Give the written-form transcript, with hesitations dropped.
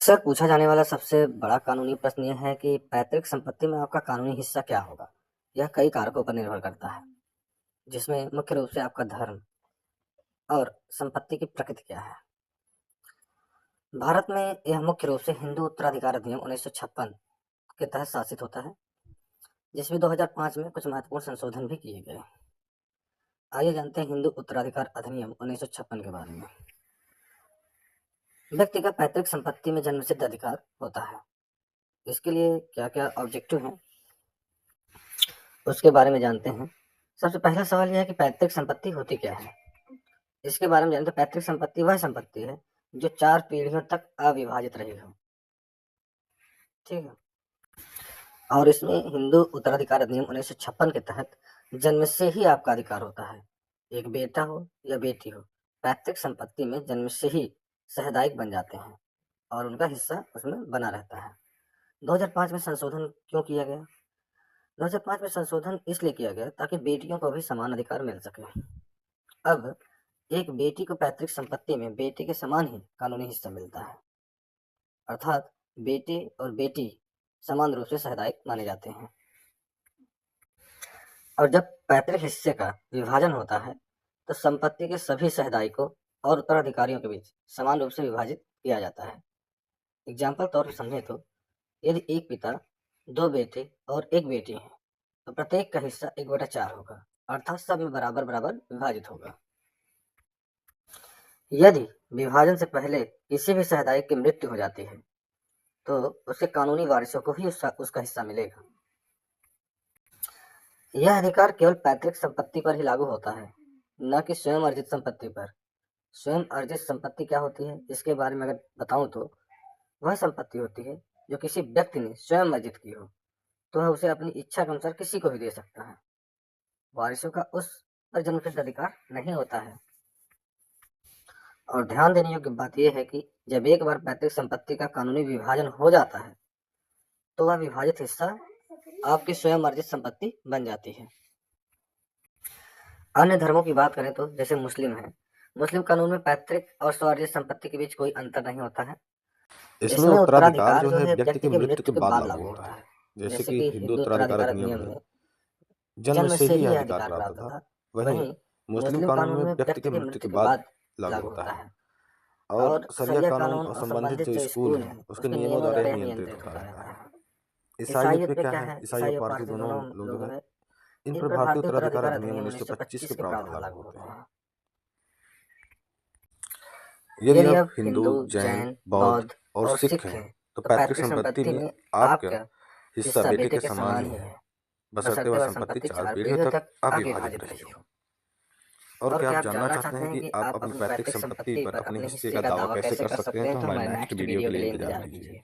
अक्सर पूछा जाने वाला सबसे बड़ा कानूनी प्रश्न यह है कि पैतृक संपत्ति में आपका कानूनी हिस्सा क्या होगा। यह कई कारकों पर निर्भर करता है, जिसमें मुख्य रूप से आपका धर्म और संपत्ति की प्रकृति क्या है। भारत में यह मुख्य रूप से हिंदू उत्तराधिकार अधिनियम 1956 के तहत शासित होता है, जिसमें 2005 में कुछ महत्वपूर्ण संशोधन भी किए गए। आइए जानते हैं हिंदू उत्तराधिकार अधिनियम 1956 के बारे में। व्यक्ति का पैतृक संपत्ति में जन्मसिद्ध अधिकार होता है। इसके लिए क्या क्या ऑब्जेक्टिव हैं उसके बारे में जानते हैं। सबसे पहला सवाल यह है कि पैतृक संपत्ति होती क्या है। इसके बारे में जानते हैं। पैतृक संपत्ति वह संपत्ति है जो 4 पीढ़ियों तक अविभाजित रही हो, ठीक है। और इसमें हिंदू उत्तराधिकार अधिनियम 1956 के तहत जन्म से ही आपका अधिकार होता है। एक बेटा हो या बेटी हो, पैतृक संपत्ति में जन्म से ही सहदायिक बन जाते हैं और उनका हिस्सा उसमें बना रहता है। 2005 में संशोधन क्यों किया गया? 2005 में संशोधन इसलिए किया गया ताकि बेटियों को भी समान अधिकार मिल सके। अब एक बेटी को पैतृक संपत्ति में बेटे के समान ही कानूनी हिस्सा मिलता है, अर्थात बेटे और बेटी समान रूप से सहदायिक माने जाते हैं। और जब पैतृक हिस्से का विभाजन होता है तो संपत्ति के सभी सहदायिकों और उत्तराधिकारियों के बीच समान रूप से विभाजित किया जाता है। एग्जाम्पल तौर पर समझे तो यदि एक पिता, 2 बेटे और 1 बेटी है तो प्रत्येक का हिस्सा 1/4 होगा, अर्थात सब में बराबर बराबर विभाजित होगा। यदि विभाजन से पहले किसी भी सहदायिक की मृत्यु हो जाती है तो उसके कानूनी वारिसों को ही उसका हिस्सा मिलेगा। यह अधिकार केवल पैतृक संपत्ति पर ही लागू होता है, न कि स्वयं अर्जित संपत्ति पर। स्वयं अर्जित संपत्ति क्या होती है, इसके बारे में अगर बताऊं तो वह संपत्ति होती है जो किसी व्यक्ति ने स्वयं अर्जित की हो, तो वह उसे अपनी इच्छा के अनुसार किसी को भी दे सकता है। वारिसों का उस पर जन्मसिद्ध अधिकार नहीं होता है। और ध्यान देने योग्य बात यह है कि जब एक बार पैतृक संपत्ति का कानूनी विभाजन हो जाता है तो वह विभाजित हिस्सा आपकी स्वयं अर्जित संपत्ति बन जाती है। अन्य धर्मों की बात करें तो जैसे मुस्लिम है, मुस्लिम कानून में पैतृक और स्वार्जित संपत्ति के बीच कोई अंतर नहीं होता है। इसमें उत्तराधिकार जो है व्यक्ति की मृत्यु के बाद लागू होता है। जैसे कि हिंदू उत्तराधिकार अधिनियम में जन्म से ही यह अधिकार प्राप्त था, वहीं मुस्लिम कानून में व्यक्ति की मृत्यु के बाद लागू होता है। और शरिया कानून और संबंधित जो स्कूल है उसके नियमों द्वारा यह नियंत्रित होता रहता है। ईसाइयत में क्या है, ईसाई और पारसी दोनों लोग जो है इन पर भारतीय उत्तराधिकार अधिनियम 1925 के प्रावधान लागू होते हैं। यदि आप हिंदू, जैन, बौद्ध और सिख हैं तो पैतृक संपत्ति में आपका हिस्सा बेटे के समान ही है, बशर्ते वह संपत्ति 4 पीढ़ियों तक अविभाजित रही हो। और क्या आप जानना चाहते हैं कि आप अपनी पैतृक संपत्ति पर अपने हिस्से का दावा कैसे कर सकते हैं, तो हमारे नेक्स्ट वीडियो के लिए इंतजार कीजिए।